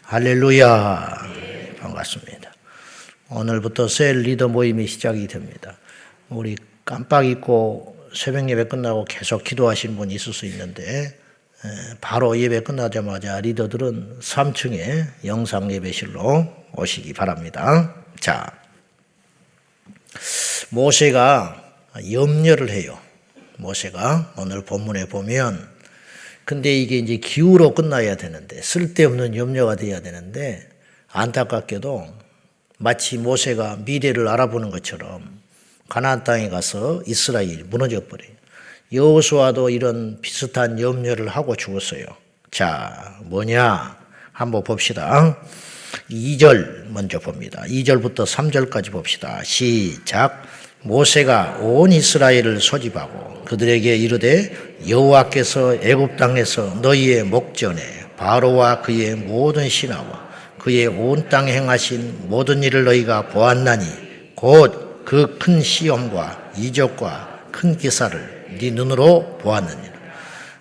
할렐루야. 반갑습니다. 오늘부터 새 리더 모임이 시작이 됩니다. 우리 깜빡 잊고 새벽 예배 끝나고 계속 기도하시는 분이 있을 수 있는데 바로 예배 끝나자마자 리더들은 3층에 영상 예배실로 오시기 바랍니다. 자, 모세가 염려를 해요. 모세가 오늘 본문에 보면 근데 이게 이제 기후로 끝나야 되는데 쓸데없는 염려가 돼야 되는데 안타깝게도 마치 모세가 미래를 알아보는 것처럼 가나안 땅에 가서 이스라엘이 무너져 버려요. 여호수아도 이런 비슷한 염려를 하고 죽었어요. 자, 뭐냐? 한번 봅시다. 2절 먼저 봅니다. 2절부터 3절까지 봅시다. 시작. 모세가 온 이스라엘을 소집하고 그들에게 이르되 여호와께서 애굽 땅에서 너희의 목전에 바로와 그의 모든 신하와 그의 온 땅에 행하신 모든 일을 너희가 보았나니 곧 그 큰 시험과 이적과 큰 기사를 네 눈으로 보았느니라.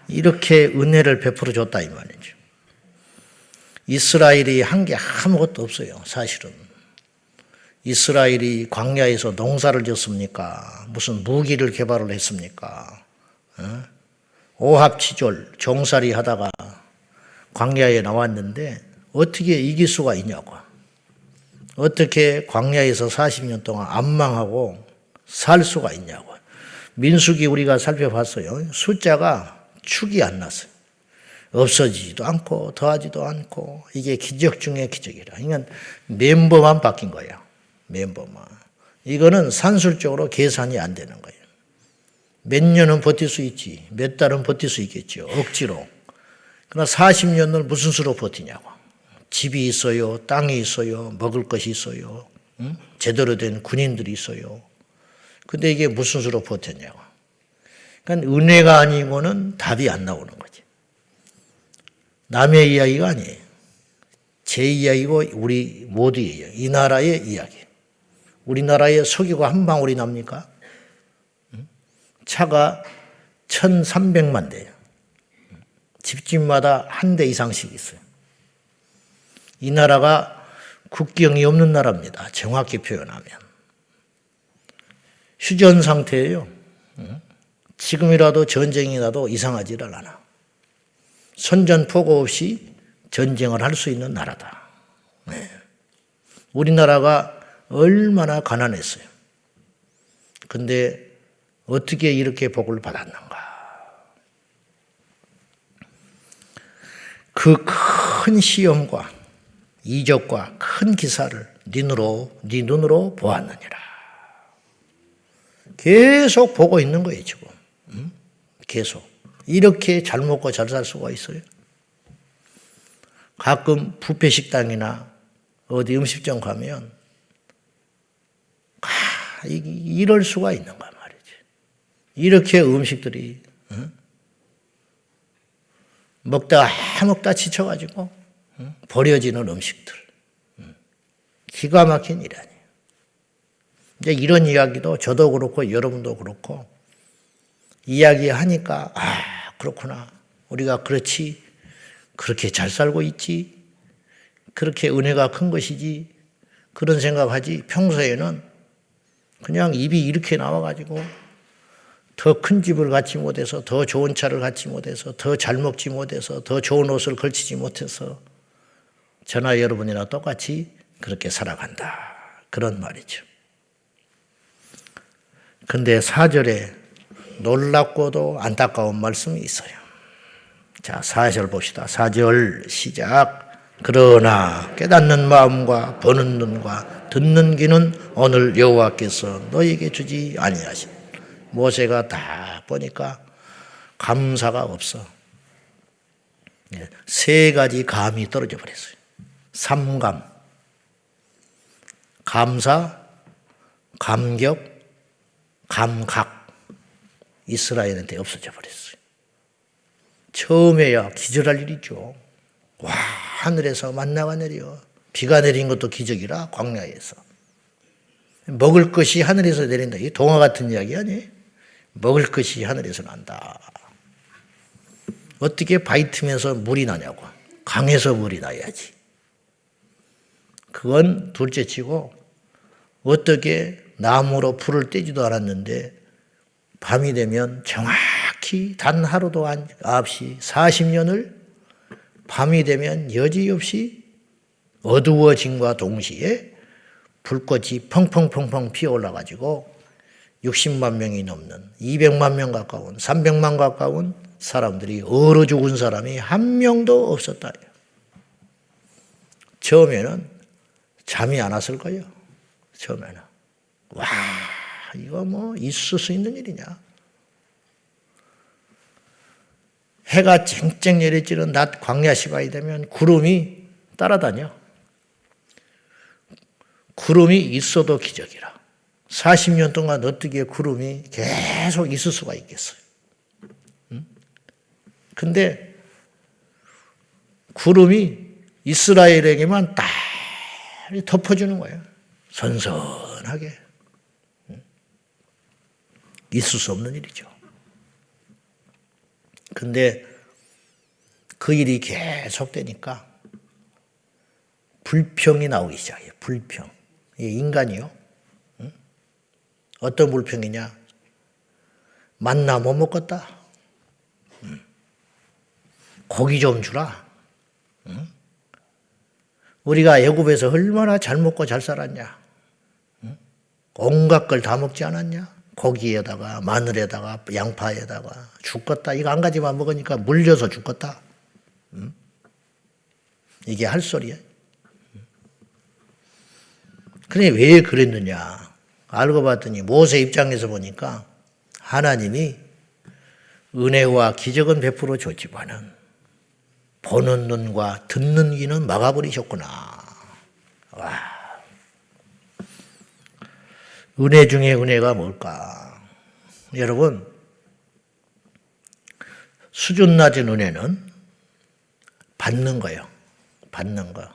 이렇게 은혜를 베풀어 줬다 이 말이죠. 이스라엘이 한 게 아무것도 없어요. 사실은. 이스라엘이 광야에서 농사를 지었습니까? 무슨 무기를 개발을 했습니까? 오합지졸 종살이 하다가 광야에 나왔는데 어떻게 이길 수가 있냐고. 어떻게 광야에서 40년 동안 안망하고 살 수가 있냐고. 민수기 우리가 살펴봤어요. 숫자가 축이 안 났어요. 없어지지도 않고 더하지도 않고 이게 기적 중에 기적이라. 그러니까 멤버만 바뀐 거예요. 멤버만. 이거는 산술적으로 계산이 안 되는 거예요. 몇 년은 버틸 수 있지. 몇 달은 버틸 수 있겠죠. 억지로. 그러나 40년을 무슨 수로 버티냐고. 집이 있어요. 땅이 있어요. 먹을 것이 있어요. 제대로 된 군인들이 있어요. 근데 이게 무슨 수로 버텼냐고. 그러니까 은혜가 아니고는 답이 안 나오는 거지. 남의 이야기가 아니에요. 제 이야기고 우리 모두의 이야기. 이 나라의 이야기. 우리나라에 석유가 한 방울이 납니까? 차가 1,300만 대예요. 집집마다 한 대 이상씩 있어요. 이 나라가 국경이 없는 나라입니다. 정확히 표현하면. 휴전 상태예요. 지금이라도 전쟁이 나도 이상하지를 않아. 선전포고 없이 전쟁을 할 수 있는 나라다. 네. 우리나라가 얼마나 가난했어요. 근데 어떻게 이렇게 복을 받았는가. 그 큰 시험과 이적과 큰 기사를 네 눈으로 보았느니라. 계속 보고 있는 거예요, 지금. 계속. 이렇게 잘 먹고 잘 살 수가 있어요? 가끔 뷔페 식당이나 어디 음식점 가면 이럴 수가 있는 거야 말이지. 이렇게 음식들이 먹다 지쳐가지고 버려지는 음식들. 기가 막힌 일 아니에요. 이제 이런 이야기도 저도 그렇고 여러분도 그렇고 이야기하니까 그렇구나. 우리가 그렇지. 그렇게 잘 살고 있지. 그렇게 은혜가 큰 것이지. 그런 생각하지. 평소에는 그냥 입이 이렇게 나와가지고 더 큰 집을 갖지 못해서 더 좋은 차를 갖지 못해서 더 잘 먹지 못해서 더 좋은 옷을 걸치지 못해서 저나 여러분이나 똑같이 그렇게 살아간다. 그런 말이죠. 근데 4절에 놀랍고도 안타까운 말씀이 있어요. 자, 4절 봅시다. 4절 시작. 그러나 깨닫는 마음과 보는 눈과 듣는 귀는 오늘 여호와께서 너에게 주지 아니하신. 모세가 다 보니까 감사가 없어. 3가지 감이 떨어져 버렸어요. 3감. 감사, 감격, 감각. 이스라엘한테 없어져 버렸어요. 처음에야 기절할 일이죠. 와, 하늘에서 만나가 내려. 비가 내린 것도 기적이라 광야에서. 먹을 것이 하늘에서 내린다. 이 동화 같은 이야기 아니에요? 먹을 것이 하늘에서 난다. 어떻게 바위 틈에서 물이 나냐고. 강에서 물이 나야지. 그건 둘째치고 어떻게 나무로 불을 떼지도 않았는데 밤이 되면 정확히 단 하루도 없이 40년을 밤이 되면 여지없이 어두워짐과 동시에 불꽃이 펑펑펑펑 피어올라가지고 60만 명이 넘는 200만 명 가까운 300만 가까운 사람들이 얼어 죽은 사람이 한 명도 없었다. 처음에는 잠이 안 왔을 거예요. 처음에는. 와, 이거 뭐 있을 수 있는 일이냐. 해가 쨍쨍 내리쬐는 낮 광야 시간이 되면 구름이 따라다녀. 구름이 있어도 기적이라. 40년 동안 어떻게 구름이 계속 있을 수가 있겠어요. 근데 구름이 이스라엘에게만 딱 덮어주는 거예요. 선선하게. 있을 수 없는 일이죠. 근데 그 일이 계속되니까 불평이 나오기 시작해요. 불평. 인간이요. 어떤 불평이냐. 만나 못 먹겠다. 고기 좀 주라. 우리가 애굽에서 얼마나 잘 먹고 잘 살았냐. 온갖 걸 다 먹지 않았냐. 고기에다가 마늘에다가 양파에다가 죽겠다. 이거 한 가지만 먹으니까 물려서 죽겠다. 이게 할 소리야. 그래 왜 그랬느냐. 알고 봤더니 모세 입장에서 보니까 하나님이 은혜와 기적은 베풀어 줬지만은 보는 눈과 듣는 귀는 막아버리셨구나. 와. 은혜 중에 은혜가 뭘까? 여러분, 수준 낮은 은혜는 받는 거예요. 받는 거.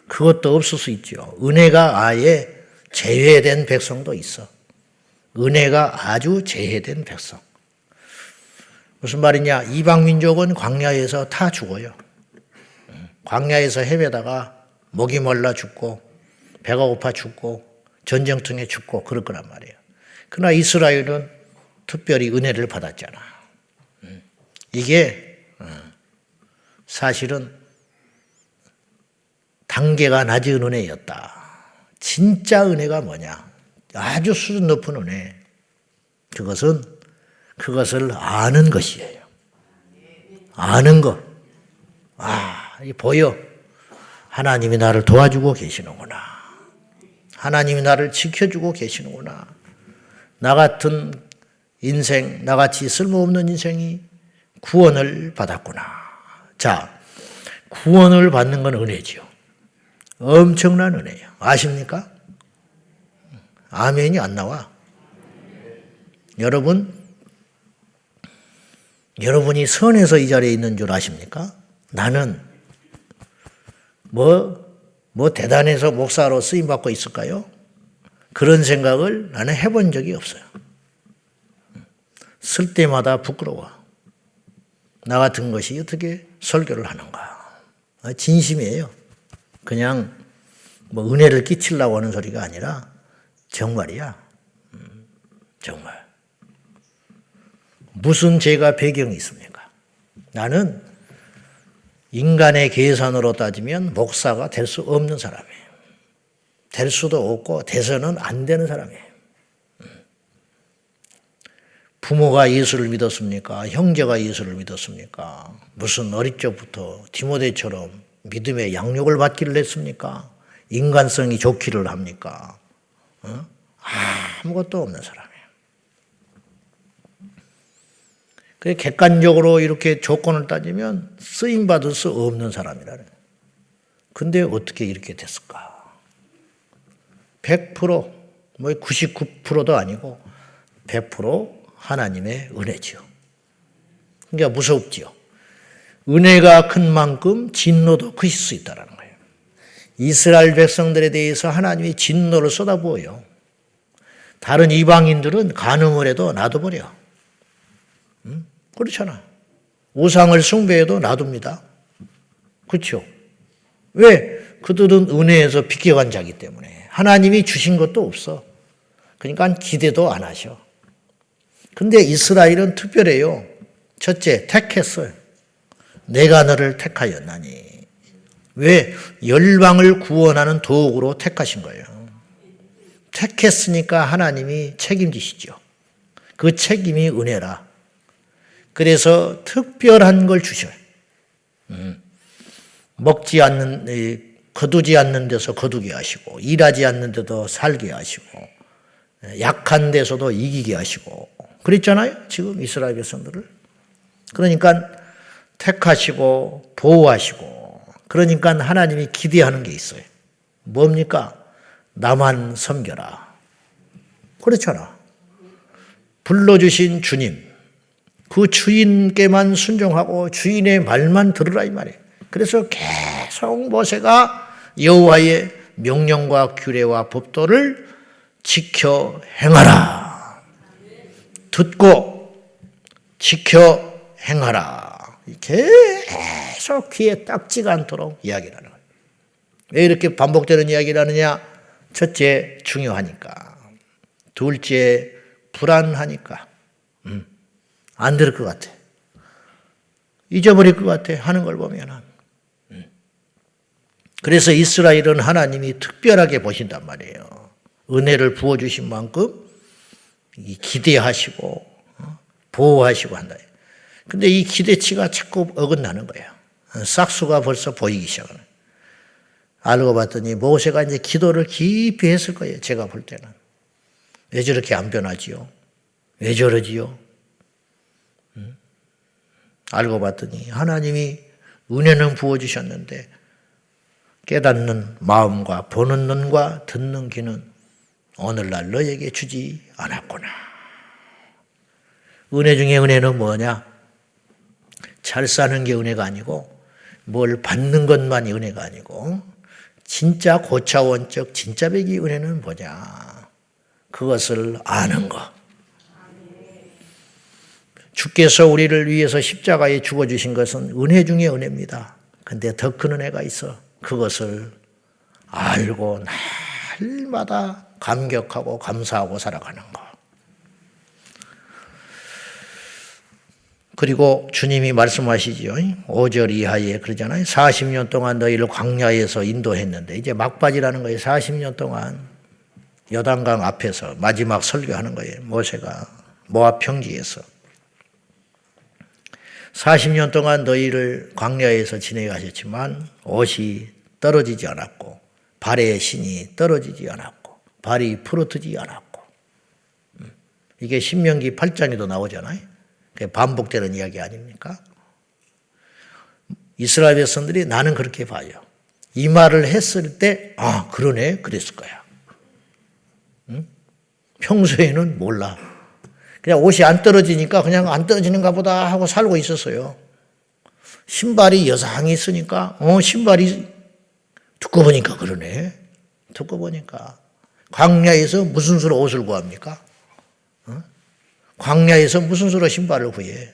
그것도 없을 수 있죠. 은혜가 아예 제외된 백성도 있어. 은혜가 아주 제외된 백성. 무슨 말이냐? 이방 민족은 광야에서 다 죽어요. 광야에서 헤매다가 목이 몰라 죽고 배가 고파 죽고 전쟁통에 죽고 그럴 거란 말이에요. 그러나 이스라엘은 특별히 은혜를 받았잖아. 이게 사실은 단계가 낮은 은혜였다. 진짜 은혜가 뭐냐? 아주 수준 높은 은혜. 그것을 아는 것이에요. 아는 것. 이 보여. 하나님이 나를 도와주고 계시는구나. 하나님이 나를 지켜주고 계시는구나. 나 같은 인생, 나같이 쓸모없는 인생이 구원을 받았구나. 자, 구원을 받는 건 은혜지요. 엄청난 은혜예요. 아십니까? 아멘이 안 나와. 여러분이 선해서 이 자리에 있는 줄 아십니까? 나는 뭐 대단해서 목사로 쓰임받고 있을까요? 그런 생각을 나는 해본 적이 없어요. 쓸 때마다 부끄러워. 나 같은 것이 어떻게 설교를 하는가. 진심이에요. 그냥 뭐 은혜를 끼치려고 하는 소리가 아니라 정말이야. 정말. 무슨 죄가 배경이 있습니까? 나는 인간의 계산으로 따지면 목사가 될 수 없는 사람이에요. 될 수도 없고 돼서는 안 되는 사람이에요. 부모가 예수를 믿었습니까? 형제가 예수를 믿었습니까? 무슨 어릴 적부터 디모데처럼 믿음의 양육을 받기를 했습니까? 인간성이 좋기를 합니까? 아무것도 없는 사람이에요. 그 객관적으로 이렇게 조건을 따지면 쓰임받을 수 없는 사람이라는. 근데 어떻게 이렇게 됐을까? 100%, 99%도 아니고 100% 하나님의 은혜지요. 그러니까 무섭지요. 은혜가 큰 만큼 진노도 크실 수 있다는 거예요. 이스라엘 백성들에 대해서 하나님이 진노를 쏟아부어요. 다른 이방인들은 간음을 해도 놔둬버려. 그렇잖아. 우상을 숭배해도 놔둡니다. 그렇죠? 왜? 그들은 은혜에서 비껴간 자기 때문에 하나님이 주신 것도 없어. 그러니까 기대도 안 하셔. 근데 이스라엘은 특별해요. 첫째, 택했어요. 내가 너를 택하였나니. 왜? 열방을 구원하는 도구로 택하신 거예요. 택했으니까 하나님이 책임지시죠. 그 책임이 은혜라. 그래서 특별한 걸 주셔요. 먹지 않는, 거두지 않는 데서 거두게 하시고, 일하지 않는 데도 살게 하시고, 약한 데서도 이기게 하시고, 그랬잖아요. 지금 이스라엘 백성들을. 그러니까 택하시고, 보호하시고, 그러니까 하나님이 기대하는 게 있어요. 뭡니까? 나만 섬겨라. 그렇잖아. 불러주신 주님, 그 주인께만 순종하고 주인의 말만 들으라 이 말이에요. 그래서 계속 모세가 여호와의 명령과 규례와 법도를 지켜 행하라. 듣고 지켜 행하라. 계속 귀에 딱지가 않도록 이야기를 하는 거예요. 왜 이렇게 반복되는 이야기를 하느냐? 첫째, 중요하니까. 둘째, 불안하니까. 안 들을 것 같아. 잊어버릴 것 같아. 하는 걸 보면은. 그래서 이스라엘은 하나님이 특별하게 보신단 말이에요. 은혜를 부어주신 만큼 기대하시고 보호하시고 한다. 근데 이 기대치가 자꾸 어긋나는 거예요. 싹수가 벌써 보이기 시작하는. 알고 봤더니 모세가 이제 기도를 깊이 했을 거예요. 제가 볼 때는. 왜 저렇게 안 변하지요? 왜 저러지요? 알고 봤더니 하나님이 은혜는 부어주셨는데 깨닫는 마음과 보는 눈과 듣는 귀는 오늘날 너에게 주지 않았구나. 은혜 중에 은혜는 뭐냐? 잘 사는 게 은혜가 아니고 뭘 받는 것만이 은혜가 아니고 진짜 고차원적 진짜 배기 은혜는 뭐냐? 그것을 아는 것. 주께서 우리를 위해서 십자가에 죽어주신 것은 은혜 중에 은혜입니다. 근데 더 큰 은혜가 있어. 그것을 알고 날마다 감격하고 감사하고 살아가는 것. 그리고 주님이 말씀하시죠. 5절 이하에 그러잖아요. 40년 동안 너희를 광야에서 인도했는데 이제 막바지라는 거예요. 40년 동안 요단강 앞에서 마지막 설교하는 거예요. 모세가 모압 평지에서 40년 동안 너희를 광야에서 지내게 하셨지만 옷이 떨어지지 않았고 발의 신이 떨어지지 않았고 발이 부러뜨지 않았고 이게 신명기 8장에도 나오잖아요. 그게 반복되는 이야기 아닙니까? 이스라엘 백성들이 나는 그렇게 봐요. 이 말을 했을 때 아 그러네 그랬을 거야. 평소에는 몰라. 그냥 옷이 안 떨어지니까 그냥 안 떨어지는가 보다 하고 살고 있었어요. 신발이 여상히 있으니까 신발이 두꺼우니까 그러네. 두꺼우니까. 광야에서 무슨 수로 옷을 구합니까? 광야에서 무슨 수로 신발을 구해?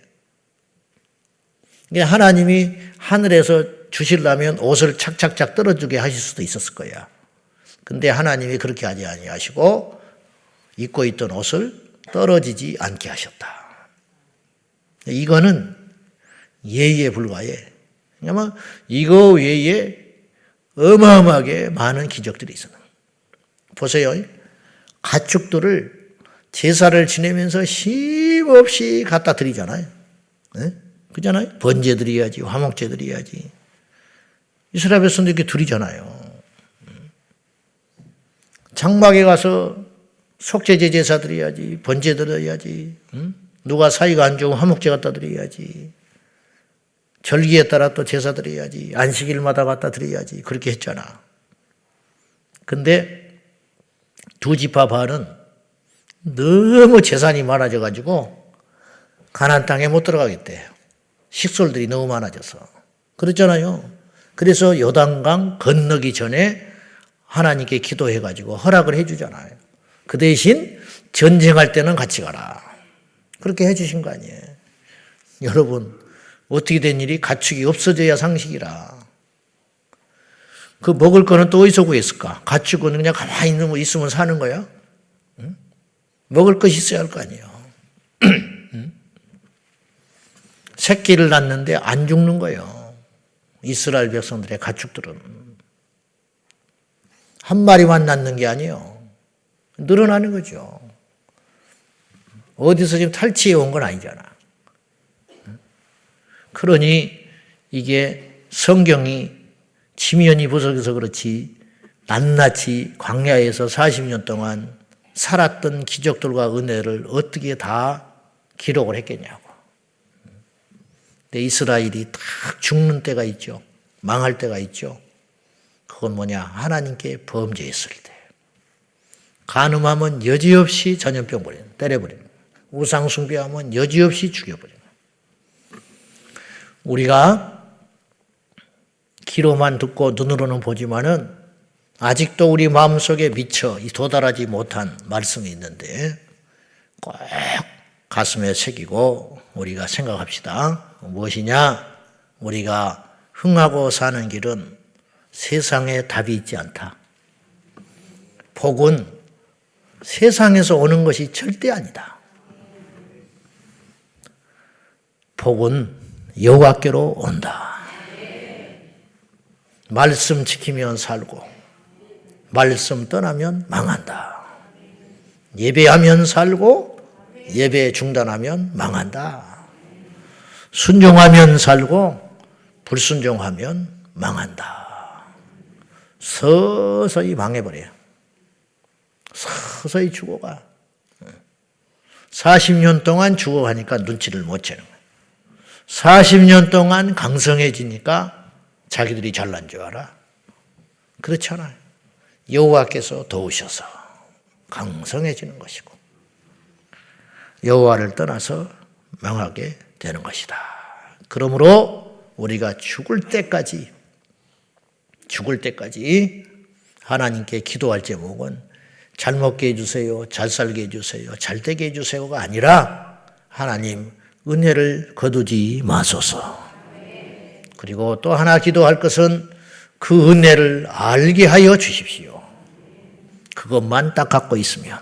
하나님이 하늘에서 주시려면 옷을 착착착 떨어지게 하실 수도 있었을 거야. 근데 하나님이 그렇게 하지 아니하시고 입고 있던 옷을 떨어지지 않게 하셨다. 이거는 예의에 불과해. 왜냐하면 이거 외에 어마어마하게 많은 기적들이 있어요. 보세요. 가축들을 제사를 지내면서 쉼없이 갖다 드리잖아요. 네? 그잖아요. 번제 드려야지, 화목제 드려야지. 이스라엘 백성도 이렇게 드리잖아요. 장막에 가서 속죄제 제사 드려야지, 번제 드려야지. 누가 사이가 안 좋으면 화목제 갖다 드려야지. 절기에 따라 또 제사 드려야지. 안식일마다 갖다 드려야지. 그렇게 했잖아. 근데 두 지파 바알은 너무 재산이 많아져가지고 가나안 땅에 못 들어가겠대요. 식솔들이 너무 많아져서. 그랬잖아요. 그래서 요단강 건너기 전에 하나님께 기도해가지고 허락을 해주잖아요. 그 대신 전쟁할 때는 같이 가라. 그렇게 해주신 거 아니에요. 여러분 어떻게 된 일이 가축이 없어져야 상식이라. 그 먹을 거는 또 어디서 구했을까? 가축은 그냥 가만히 있으면 사는 거야? 응? 먹을 것이 있어야 할 거 아니에요. 응? 새끼를 낳는데 안 죽는 거예요. 이스라엘 백성들의 가축들은. 한 마리만 낳는 게 아니에요. 늘어나는 거죠. 어디서 지금 탈취해 온 건 아니잖아. 그러니 이게 성경이 지면이 부족해서 그렇지 낱낱이 광야에서 40년 동안 살았던 기적들과 은혜를 어떻게 다 기록을 했겠냐고. 근데 이스라엘이 딱 죽는 때가 있죠. 망할 때가 있죠. 그건 뭐냐? 하나님께 범죄했을 때. 간음하면 여지없이 전염병 때려버리는 거예요. 우상 숭배하면 여지없이 죽여버리는 거예요. 우리가 귀로만 듣고 눈으로는 보지만은 아직도 우리 마음속에 미처 도달하지 못한 말씀이 있는데 꼭 가슴에 새기고 우리가 생각합시다. 무엇이냐? 우리가 흥하고 사는 길은 세상에 답이 있지 않다. 복은 세상에서 오는 것이 절대 아니다. 복은 여호와께로 온다. 말씀 지키면 살고 말씀 떠나면 망한다. 예배하면 살고 예배 중단하면 망한다. 순종하면 살고 불순종하면 망한다. 서서히 망해버려요. 서서히 죽어가. 40년 동안 죽어가니까 눈치를 못 채는 거예요. 40년 동안 강성해지니까 자기들이 잘난 줄 알아. 그렇잖아요. 여호와께서 도우셔서 강성해지는 것이고 여호와를 떠나서 망하게 되는 것이다. 그러므로 우리가 죽을 때까지 하나님께 기도할 제목은 잘 먹게 해주세요, 잘 살게 해주세요, 잘 되게 해주세요가 아니라 하나님 은혜를 거두지 마소서. 그리고 또 하나 기도할 것은 그 은혜를 알게 하여 주십시오. 그것만 딱 갖고 있으면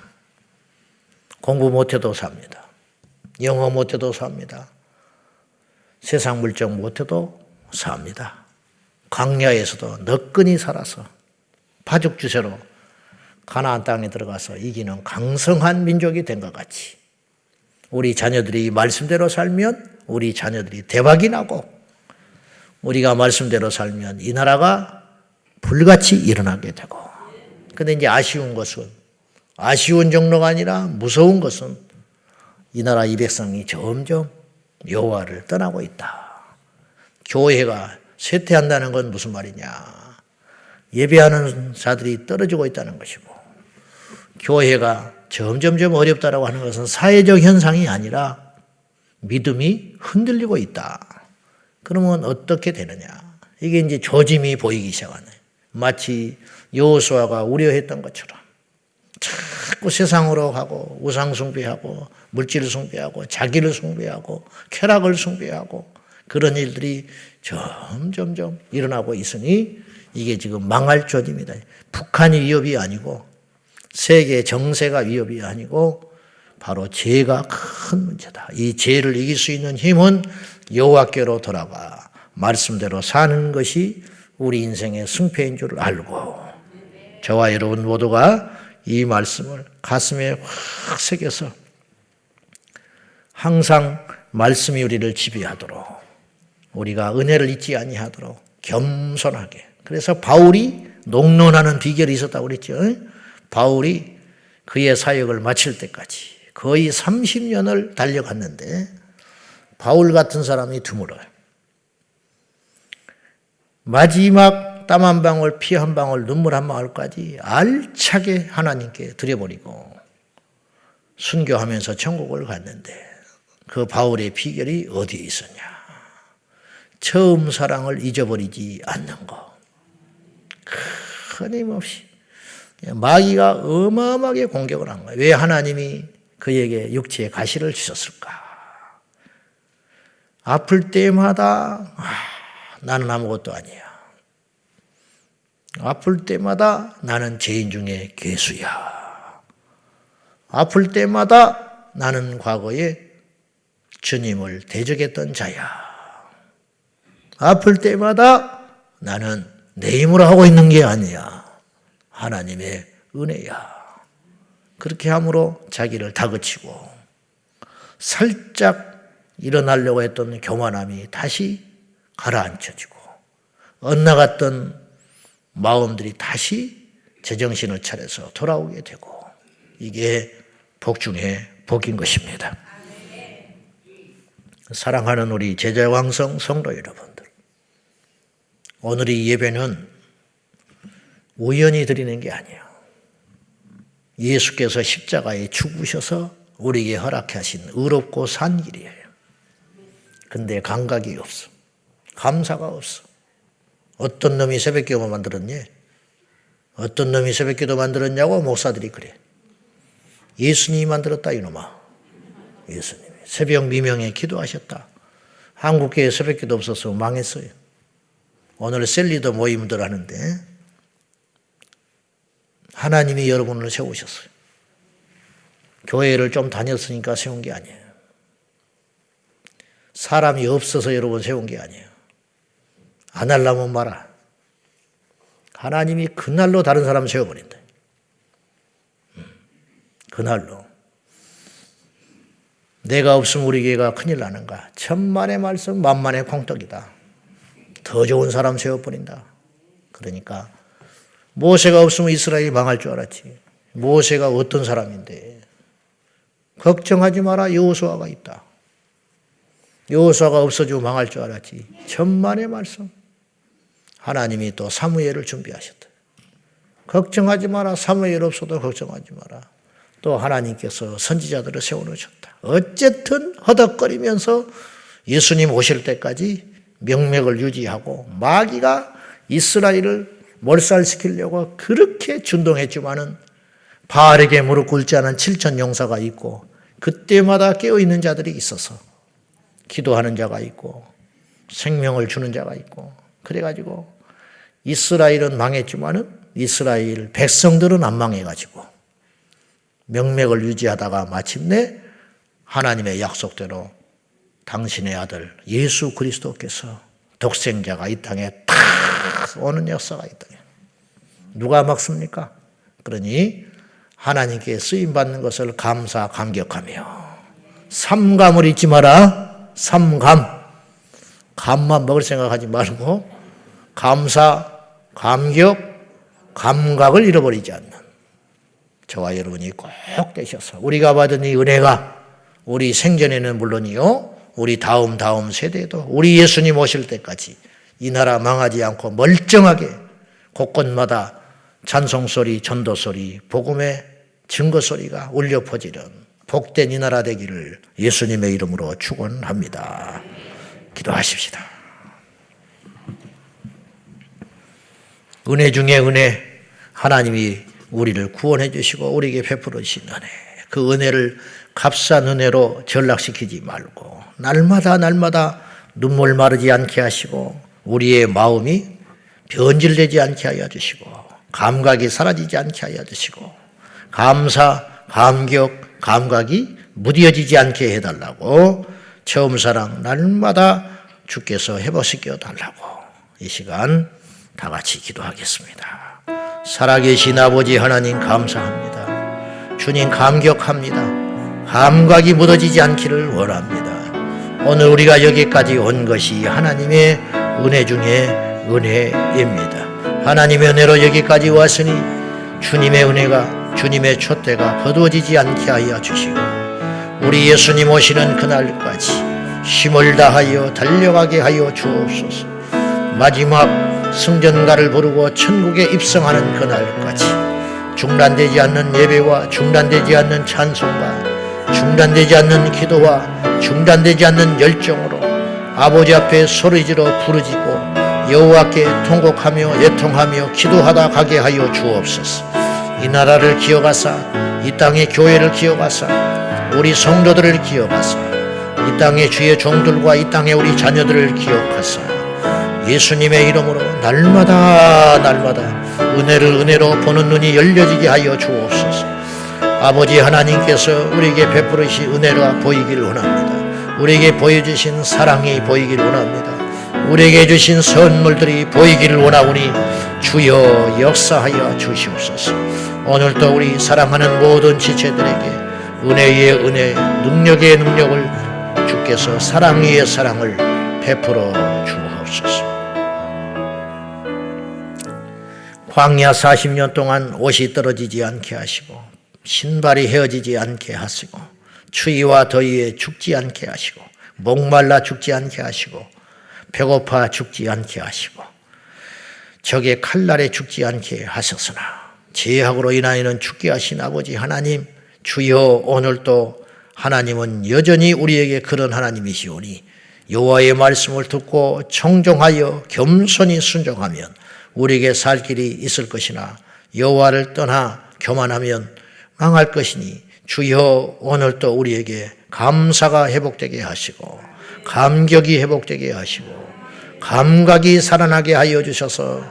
공부 못해도 삽니다. 영어 못해도 삽니다. 세상 물정 못해도 삽니다. 광야에서도 너끈히 살아서 파죽 주세로 가나안 땅에 들어가서 이기는 강성한 민족이 된 것 같이 우리 자녀들이 말씀대로 살면 우리 자녀들이 대박이 나고 우리가 말씀대로 살면 이 나라가 불같이 일어나게 되고 근데 이제 아쉬운 정도가 아니라 무서운 것은 이 나라 이 백성이 점점 여호와를 떠나고 있다. 교회가 쇠퇴한다는 건 무슨 말이냐. 예배하는 자들이 떨어지고 있다는 것이고 교회가 점점점 어렵다라고 하는 것은 사회적 현상이 아니라 믿음이 흔들리고 있다. 그러면 어떻게 되느냐. 이게 이제 조짐이 보이기 시작하네. 마치 여호수아가 우려했던 것처럼 자꾸 세상으로 가고 우상 숭배하고 물질을 숭배하고 자기를 숭배하고 쾌락을 숭배하고 그런 일들이 점점점 일어나고 있으니 이게 지금 망할 조짐이다. 북한이 위협이 아니고 세계 정세가 위협이 아니고 바로 죄가 큰 문제다. 이 죄를 이길 수 있는 힘은 여호와께로 돌아가 말씀대로 사는 것이 우리 인생의 승패인 줄 알고 저와 여러분 모두가 이 말씀을 가슴에 확 새겨서 항상 말씀이 우리를 지배하도록 우리가 은혜를 잊지 아니하도록 겸손하게 그래서 바울이 농론하는 비결이 있었다고 그랬죠. 바울이 그의 사역을 마칠 때까지 거의 30년을 달려갔는데 바울 같은 사람이 드물어요. 마지막 땀 한 방울, 피 한 방울, 눈물 한 방울까지 알차게 하나님께 드려버리고 순교하면서 천국을 갔는데 그 바울의 비결이 어디에 있었냐. 처음 사랑을 잊어버리지 않는 것. 끊임없이 마귀가 어마어마하게 공격을 한 거예요. 왜 하나님이 그에게 육체의 가시를 주셨을까? 아플 때마다 나는 아무것도 아니야. 아플 때마다 나는 죄인 중에 괴수야. 아플 때마다 나는 과거에 주님을 대적했던 자야. 아플 때마다 나는 내 힘으로 하고 있는 게 아니야. 하나님의 은혜야. 그렇게 함으로 자기를 다그치고 살짝 일어나려고 했던 교만함이 다시 가라앉혀지고 엇나갔던 마음들이 다시 제정신을 차려서 돌아오게 되고 이게 복 중에 복인 것입니다. 사랑하는 우리 제자왕성 성도 여러분들, 오늘의 예배는 우연히 드리는 게 아니에요. 예수께서 십자가에 죽으셔서 우리에게 허락하신 의롭고 산 길이에요. 근데 감각이 없어. 감사가 없어. 어떤 놈이 새벽기도 만들었니? 어떤 놈이 새벽기도 만들었냐고 목사들이 그래. 예수님이 만들었다 이놈아. 예수님이 새벽 미명에 기도하셨다. 한국교회 새벽기도 없어서 망했어요. 오늘 셀리더 모임들 하는데 하나님이 여러분을 세우셨어요. 교회를 좀 다녔으니까 세운 게 아니에요. 사람이 없어서 여러분 세운 게 아니에요. 안 하려면 말아. 하나님이 그날로 다른 사람 세워버린다. 그날로. 내가 없으면 우리 교회가 큰일 나는가. 천만의 말씀 만만의 콩떡이다. 더 좋은 사람 세워버린다. 그러니까 모세가 없으면 이스라엘이 망할 줄 알았지. 모세가 어떤 사람인데. 걱정하지 마라. 여호수아가 있다. 여호수아가 없어지고 망할 줄 알았지. 천만의 말씀. 하나님이 또 사무엘을 준비하셨다. 걱정하지 마라. 사무엘 없어도 걱정하지 마라. 또 하나님께서 선지자들을 세워놓으셨다. 어쨌든 허덕거리면서 예수님 오실 때까지 명맥을 유지하고 마귀가 이스라엘을 몰살시키려고 그렇게 준동했지만은 바알에게 무릎 꿇지 않은 7천 용사가 있고 그때마다 깨어있는 자들이 있어서 기도하는 자가 있고 생명을 주는 자가 있고 그래가지고 이스라엘은 망했지만은 이스라엘 백성들은 안 망해가지고 명맥을 유지하다가 마침내 하나님의 약속대로 당신의 아들 예수 그리스도께서 독생자가 이 땅에 탁 오는 역사가 있다. 누가 막습니까? 그러니 하나님께 쓰임받는 것을 감사 감격하며 삼감을 잊지 마라. 삼감. 감만 먹을 생각하지 말고 감사, 감격, 감각을 잃어버리지 않는 저와 여러분이 꼭 되셔서 우리가 받은 이 은혜가 우리 생전에는 물론이요 우리 다음 세대도 우리 예수님 오실 때까지 이 나라 망하지 않고 멀쩡하게 곳곳마다 찬송소리, 전도소리, 복음의 증거소리가 울려 퍼지는 복된 이 나라 되기를 예수님의 이름으로 축원합니다. 기도하십시다. 은혜 중에 은혜, 하나님이 우리를 구원해 주시고 우리에게 베풀어 주신 은혜, 그 은혜를 값싼 은혜로 전락시키지 말고 날마다 눈물 마르지 않게 하시고 우리의 마음이 변질되지 않게 하여 주시고 감각이 사라지지 않게 하여 주시고 감사, 감격, 감각이 무뎌지지 않게 해달라고 처음 사랑 날마다 주께서 회복시켜 달라고 이 시간 다 같이 기도하겠습니다. 살아계신 아버지 하나님 감사합니다. 주님 감격합니다. 감각이 묻어지지 않기를 원합니다. 오늘 우리가 여기까지 온 것이 하나님의 은혜 중에 은혜입니다. 하나님의 은혜로 여기까지 왔으니 주님의 은혜가 주님의 촛대가 거두어지지 않게 하여 주시고 우리 예수님 오시는 그날까지 힘을 다하여 달려가게 하여 주옵소서. 마지막 승전가를 부르고 천국에 입성하는 그날까지 중단되지 않는 예배와 중단되지 않는 찬송과 중단되지 않는 기도와 중단되지 않는 열정으로 아버지 앞에 소리지러 부르짖고 여호와께 통곡하며 애통하며 기도하다 가게 하여 주옵소서. 이 나라를 기억하사 이 땅의 교회를 기억하사 우리 성도들을 기억하사 이 땅의 주의 종들과 이 땅의 우리 자녀들을 기억하사 예수님의 이름으로 날마다 은혜를 은혜로 보는 눈이 열려지게 하여 주옵소서. 아버지 하나님께서 우리에게 베풀으신 은혜가 보이기를 원합니다. 우리에게 보여주신 사랑이 보이기를 원합니다. 우리에게 주신 선물들이 보이기를 원하오니 주여 역사하여 주시옵소서. 오늘도 우리 사랑하는 모든 지체들에게 은혜의 은혜, 능력의 능력을 주께서 사랑의 사랑을 베풀어 주옵소서. 광야 40년 동안 옷이 떨어지지 않게 하시고 신발이 헤어지지 않게 하시고 추위와 더위에 죽지 않게 하시고 목말라 죽지 않게 하시고 배고파 죽지 않게 하시고 적의 칼날에 죽지 않게 하셨으나 죄악으로 인하여는 죽게 하신 아버지 하나님, 주여 오늘도 하나님은 여전히 우리에게 그런 하나님이시오니 여호와의 말씀을 듣고 청종하여 겸손히 순종하면 우리에게 살 길이 있을 것이나 여호와를 떠나 교만하면 망할 것이니 주여 오늘도 우리에게 감사가 회복되게 하시고 감격이 회복되게 하시고 감각이 살아나게 하여 주셔서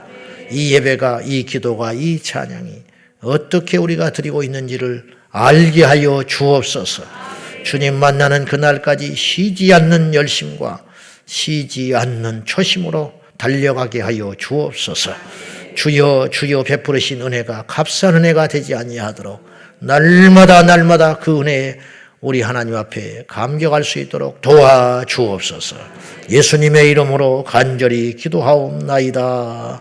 이 예배가, 이 기도가, 이 찬양이 어떻게 우리가 드리고 있는지를 알게 하여 주옵소서. 주님 만나는 그날까지 쉬지 않는 열심과 쉬지 않는 초심으로 달려가게 하여 주옵소서. 주여 주여 베푸르신 은혜가 값싼 은혜가 되지 아니하도록 날마다 그 은혜에 우리 하나님 앞에 감격할 수 있도록 도와주옵소서. 예수님의 이름으로 간절히 기도하옵나이다.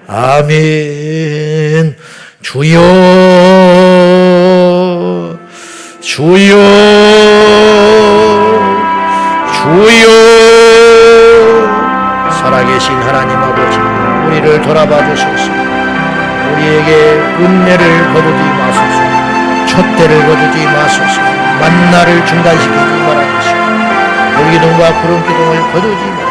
아멘. 주여 주여 주여. 살아계신 하나님 아버지, 우리를 돌아봐 주소서. 우리에게 은혜를 거두지 마소서. 촛대를 거두지 마소서. 만나를 중단시키지 말아주시고 불기둥과 구름기둥을 거두지 마소서.